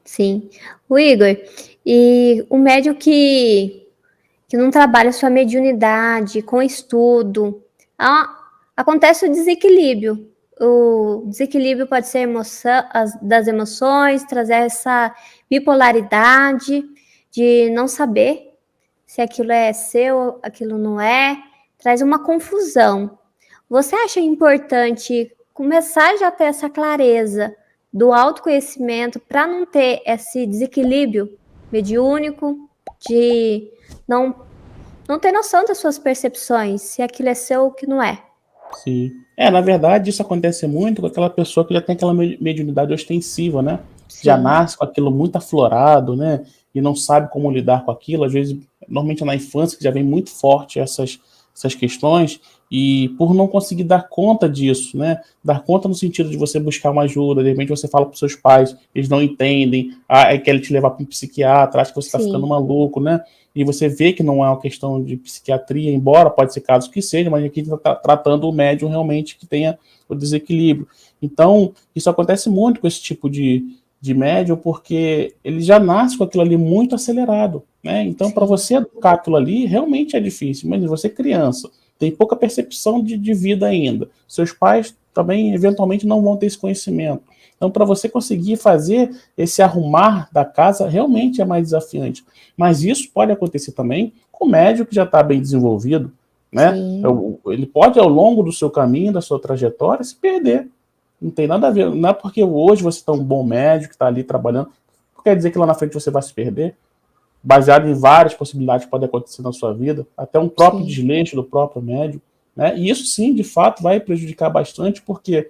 sim. O Igor, e o médium que não trabalha sua mediunidade com estudo, acontece o desequilíbrio. O desequilíbrio pode ser das emoções, trazer essa bipolaridade de não saber se aquilo é seu, aquilo não é, traz uma confusão. Você acha importante começar já a ter essa clareza do autoconhecimento para não ter esse desequilíbrio mediúnico, de não ter noção das suas percepções, se aquilo é seu ou que não é? Sim. Na verdade, isso acontece muito com aquela pessoa que já tem aquela mediunidade ostensiva, né? Já Sim, nasce com aquilo muito aflorado, né? E não sabe como lidar com aquilo. Às vezes, normalmente é na infância que já vem muito forte essas questões, e por não conseguir dar conta disso, né? Dar conta no sentido de você buscar uma ajuda, de repente você fala para os seus pais, eles não entendem, querem te levar para um psiquiatra, acha que você está ficando sim, maluco, né? E você vê que não é uma questão de psiquiatria, embora pode ser casos que seja, mas aqui está tratando o médium realmente que tenha o desequilíbrio. Então, isso acontece muito com esse tipo de médium, porque ele já nasce com aquilo ali muito acelerado, né? Então, para sim, você educar aquilo ali, realmente é difícil. Mas você é criança, tem pouca percepção de vida ainda. Seus pais também, eventualmente, não vão ter esse conhecimento. Então, para você conseguir fazer esse arrumar da casa, realmente é mais desafiante. Mas isso pode acontecer também com o médium que já está bem desenvolvido, né? sim. Ele pode, ao longo do seu caminho, da sua trajetória, se perder. Não tem nada a ver. Não é porque hoje você está um bom médico, que está ali trabalhando, não quer dizer que lá na frente você vai se perder. Baseado em várias possibilidades que podem acontecer na sua vida, até um próprio Sim, desleixo do próprio médium, né? E isso sim, de fato, vai prejudicar bastante, porque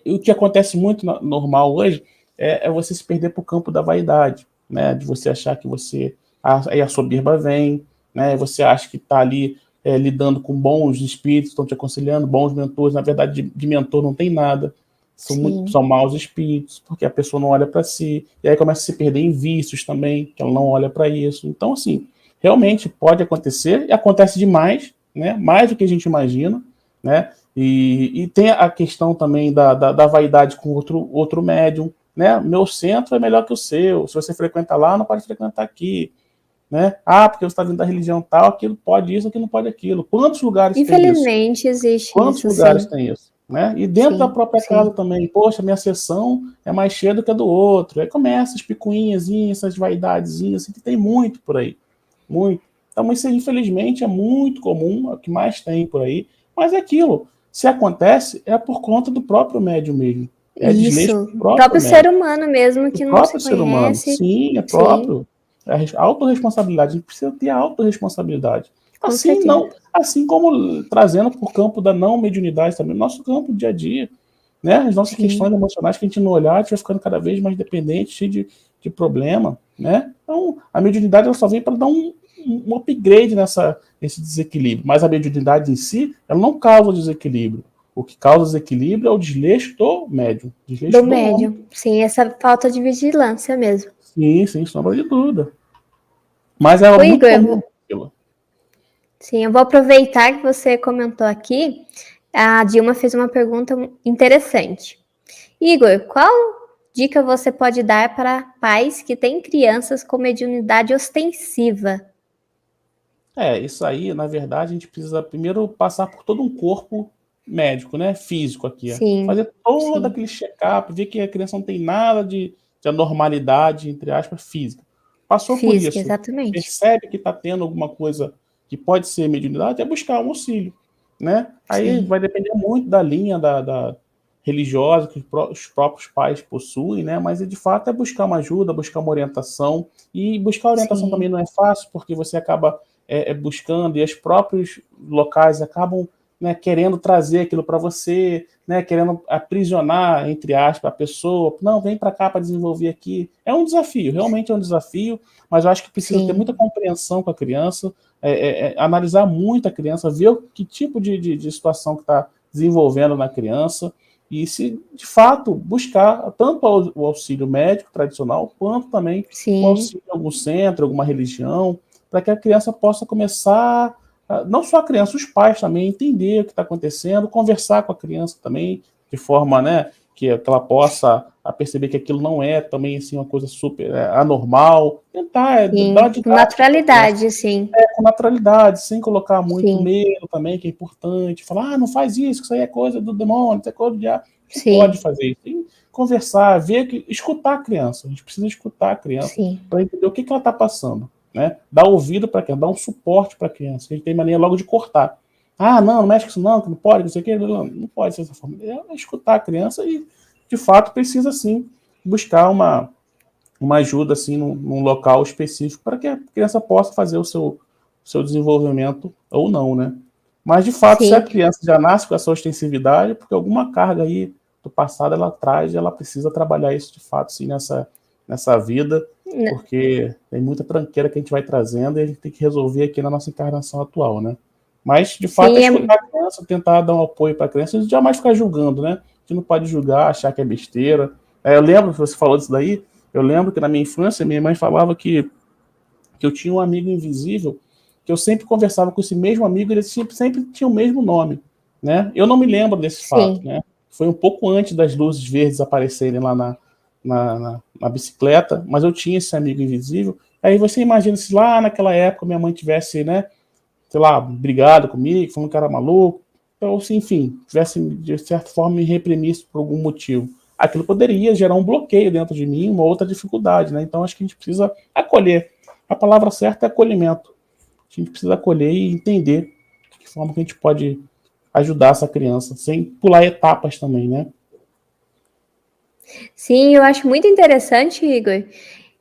o que acontece muito normal hoje é você se perder para o campo da vaidade, né? De você achar que você aí a soberba vem, né? Você acha que está ali lidando com bons espíritos, estão te aconselhando, bons mentores. Na verdade, de mentor não tem nada. sim. São maus espíritos, porque a pessoa não olha para si, e aí começa a se perder em vícios também, que ela não olha para isso. Então, assim, realmente pode acontecer, e acontece demais, né? Mais do que a gente imagina, né? E tem a questão também da vaidade com outro médium, né? Meu centro é melhor que o seu, se você frequenta lá, não pode frequentar aqui, né? Porque você está vindo da religião tal, aquilo pode isso, aquilo não pode aquilo. Quantos lugares tem isso? Infelizmente existe Quantos isso, lugares sim. tem isso? Né? E dentro da Sim, própria casa sim. também, poxa, minha sessão é mais cheia do que a do outro. Aí começa as picuinhas, essas vaidadezinhas, assim, que tem muito por aí. Muito. Então, isso infelizmente é muito comum, é o que mais tem por aí. Mas é aquilo. Se acontece, é por conta do próprio médium mesmo. É desleixo Isso. do O próprio próprio ser médium. humano mesmo Do que não se próprio ser humano. conhece. Sim, é Sim, próprio. É a autorresponsabilidade. A gente precisa ter a autorresponsabilidade. com Assim, certeza. não, assim como trazendo para o campo da não mediunidade também, no nosso campo dia a dia. Né? As nossas questões Sim. emocionais que a gente não olhar, a gente vai ficando cada vez mais dependente, cheio de problema. Né? Então, a mediunidade ela só vem para dar um upgrade nesse desequilíbrio. Mas a mediunidade em si, ela não causa desequilíbrio. O que causa desequilíbrio é o desleixo do médium, Do desleixo do homem. médium. Sim, essa falta de vigilância mesmo. Sim, sem sombra de dúvida. Mas é O muito Igor, comum aquilo. sim, eu vou aproveitar que você comentou aqui. A Dilma fez uma pergunta interessante. Igor, qual dica você pode dar para pais que têm crianças com mediunidade ostensiva? Isso aí, na verdade, a gente precisa primeiro passar por todo um corpo médico, né? Físico aqui. Sim, Fazer todo sim. aquele check-up, ver que a criança não tem nada de anormalidade, entre aspas, física. Passou por Física, isso, exatamente. percebe que está tendo alguma coisa que pode ser mediunidade, é buscar um auxílio, né? Aí Sim, vai depender muito da linha da religiosa que os próprios pais possuem, né? Mas de fato é buscar uma ajuda, buscar uma orientação. E buscar orientação também sim, não é fácil, porque você acaba buscando, e os próprios locais acabam, né, querendo trazer aquilo para você, né, querendo aprisionar, entre aspas, a pessoa. Não, vem para cá para desenvolver aqui. É um desafio, realmente é um desafio, mas eu acho que precisa ter muita sim, compreensão com a criança, analisar muito a criança, ver que tipo de situação que está desenvolvendo na criança, e se de fato buscar tanto o auxílio médico tradicional, quanto também o sim, auxílio de algum centro, alguma religião, para que a criança possa começar, não só a criança, os pais também, entender o que está acontecendo, conversar com a criança também, de forma, né, que ela possa a perceber que aquilo não é também assim, uma coisa super anormal, tentar dar uma com didática para a criança, naturalidade, sim. com naturalidade, sem colocar muito Sim, medo também, que é importante, falar, não faz isso, que isso aí é coisa do demônio, isso é coisa do diabo, não pode sim, fazer isso, tem que conversar, ver, escutar a criança, a gente precisa escutar a criança, sim, para entender o que ela está passando, né? Dar ouvido para a criança, dar um suporte para a criança, a gente tem mania logo de cortar. Ah, não mexe com isso não, que não pode, não sei o que, não pode ser dessa forma. É escutar a criança e, de fato, precisa, sim, buscar uma ajuda, assim, num local específico para que a criança possa fazer o seu desenvolvimento ou não, né? Mas, de fato, se a sim. criança já nasce com essa ostensividade, porque alguma carga aí do passado ela traz e ela precisa trabalhar isso, de fato, sim, nessa vida, N- porque tem muita tranqueira que a gente vai trazendo e a gente tem que resolver aqui na nossa encarnação atual, né? Mas, de fato, é Sim, escutar a criança, tentar dar um apoio para a criança e jamais ficar julgando, né? A gente não pode julgar, achar que é besteira. Eu lembro que você falou disso daí, eu lembro que na minha infância minha mãe falava que eu tinha um amigo invisível, que eu sempre conversava com esse mesmo amigo, ele sempre tinha o mesmo nome, né? Eu não me lembro desse fato, sim, né? Foi um pouco antes das luzes verdes aparecerem lá na bicicleta, mas eu tinha esse amigo invisível. Aí você imagina se lá naquela época minha mãe tivesse, né, sei lá, brigado comigo, falando que era maluco, ou se, enfim, tivesse, de certa forma, me reprimisse por algum motivo. Aquilo poderia gerar um bloqueio dentro de mim, uma outra dificuldade, né? Então, acho que a gente precisa acolher. A palavra certa é acolhimento. A gente precisa acolher e entender de que forma que a gente pode ajudar essa criança, sem pular etapas também, né? sim, eu acho muito interessante, Igor,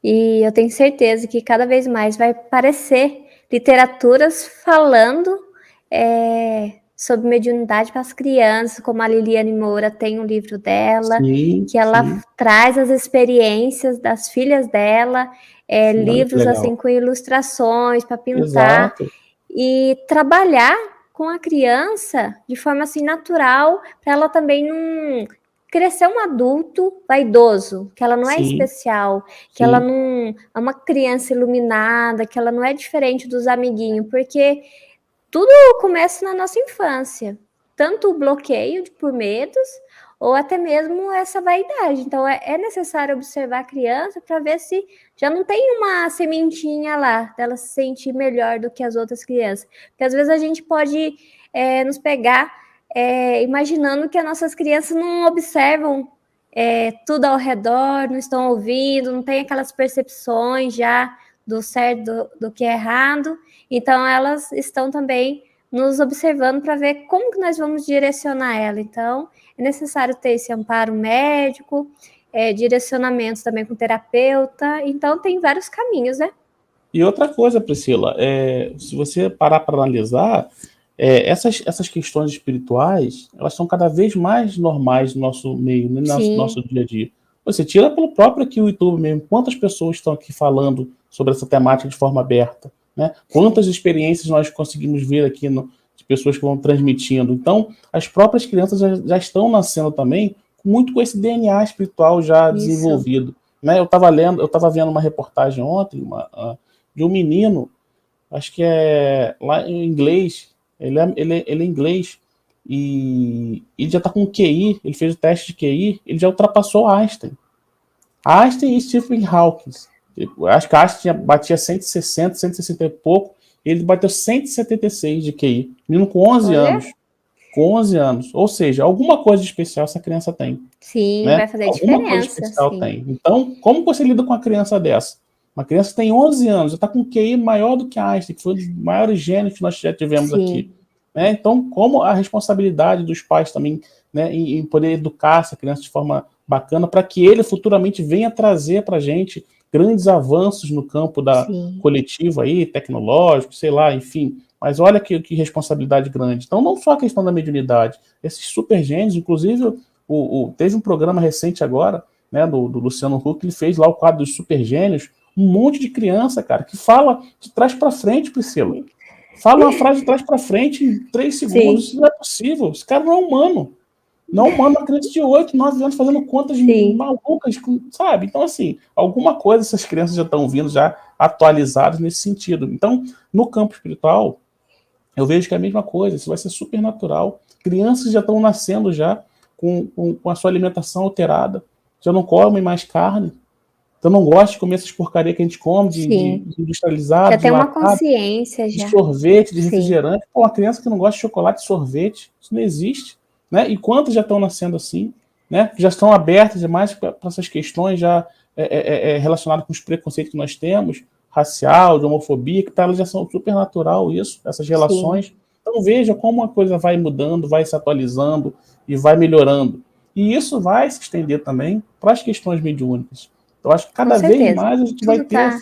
e eu tenho certeza que cada vez mais vai aparecer literaturas falando sobre mediunidade para as crianças, como a Liliane Moura tem um livro dela, Sim, que ela sim. traz as experiências das filhas dela, Sim, olha que livros legal. assim com ilustrações para pintar Exato. e trabalhar com a criança de forma assim natural, para ela também não crescer um adulto vaidoso, que ela não é Sim, especial, que ela sim. não é uma criança iluminada, que ela não é diferente dos amiguinhos, porque tudo começa na nossa infância, tanto o bloqueio por medos ou até mesmo essa vaidade. Então é necessário observar a criança para ver se já não tem uma sementinha lá dela se sentir melhor do que as outras crianças. Porque às vezes a gente pode nos pegar imaginando que as nossas crianças não observam tudo ao redor, não estão ouvindo, não tem aquelas percepções já do certo do que é errado. Então, elas estão também nos observando para ver como que nós vamos direcionar ela. Então, é necessário ter esse amparo médico, direcionamentos também com terapeuta. Então, tem vários caminhos, né? E outra coisa, Priscila, se você parar para analisar, essas questões espirituais, elas são cada vez mais normais no nosso meio, no nosso Sim, dia a dia. Você tira pelo próprio aqui o YouTube mesmo, quantas pessoas estão aqui falando sobre essa temática de forma aberta, né? Quantas sim, experiências nós conseguimos ver aqui de pessoas que vão transmitindo. Então, as próprias crianças já estão nascendo também muito com esse DNA espiritual já isso. desenvolvido. Né? Eu estava vendo uma reportagem ontem, de um menino, acho que é lá em inglês, ele é inglês, e ele já está com QI, ele fez o teste de QI, ele já ultrapassou Einstein. Einstein e Stephen Hawking. Acho que Einstein batia 160, 160 e pouco, ele bateu 176 de QI. Menino com 11 Olha, anos. Com 11 anos. Ou seja, alguma coisa de especial essa criança tem. sim, Né? vai fazer Alguma coisa diferença, especial sim. tem. Então, como você lida com uma criança dessa? Uma criança que tem 11 anos, já está com um QI maior do que Einstein, que foi um dos maiores gênios que nós já tivemos aqui. Sim, Né? Então, como a responsabilidade dos pais também, né, em poder educar essa criança de forma bacana, para que ele futuramente venha trazer para a gente grandes avanços no campo da sim, coletivo aí, tecnológico, sei lá, enfim. Mas olha que responsabilidade grande. Então, não só a questão da mediunidade, esses super gênios, inclusive teve um programa recente agora, né, do Luciano Huck, ele fez lá o quadro dos super gênios, um monte de criança, cara, que fala de trás para frente, Priscila. Fala uma frase de trás para frente em 3 segundos. sim, Isso não é possível. Esse cara não é humano. Não é humano, uma criança de 8, 9 anos fazendo contas sim, malucas, sabe? Então, assim, alguma coisa essas crianças já estão vindo já atualizadas nesse sentido. Então, no campo espiritual, eu vejo que é a mesma coisa. Isso vai ser super natural. Crianças já estão nascendo já com a sua alimentação alterada, já não come mais carne, então não gosta de comer essas porcarias que a gente come, de industrializado, já de tem uma latado, consciência de já. sorvete, de Sim. refrigerante. Pô, uma criança que não gosta de chocolate e sorvete, isso não existe, né? E quantos já estão nascendo assim, né? Já estão abertas demais para essas questões já relacionadas com os preconceitos que nós temos, racial, de homofobia, que para elas já são super natural isso, essas relações. Sim. Então veja como a coisa vai mudando, vai se atualizando e vai melhorando. E isso vai se estender também para as questões mediúnicas. Eu acho que cada vez mais a gente vai ter,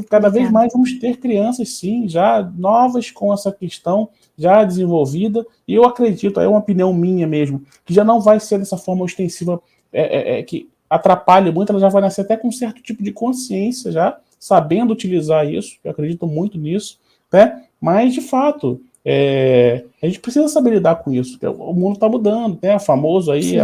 cada vez mais vamos ter crianças, sim, já novas com essa questão já desenvolvida, e eu acredito, é uma opinião minha mesmo, que já não vai ser dessa forma ostensiva, que atrapalha muito, ela já vai nascer até com um certo tipo de consciência já, sabendo utilizar isso, eu acredito muito nisso, né? Mas, de fato, a gente precisa saber lidar com isso, porque o mundo está mudando, né? Famoso aí,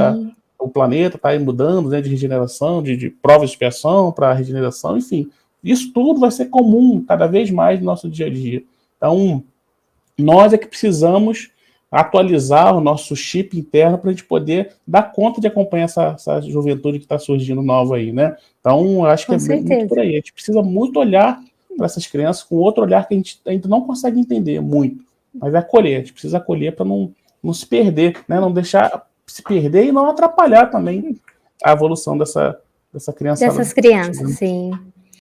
o planeta está aí mudando, né? De regeneração, de prova de expiação para regeneração, enfim. Isso tudo vai ser comum cada vez mais no nosso dia a dia. Então, nós é que precisamos atualizar o nosso chip interno para a gente poder dar conta de acompanhar essa juventude que está surgindo nova aí, né? Então, eu acho que é muito por aí. A gente precisa muito olhar para essas crianças com outro olhar que a gente ainda não consegue entender muito, mas é acolher. A gente precisa acolher para não se perder, né? Não deixar se perder e não atrapalhar também a evolução dessa criançada. Dessas crianças, sim.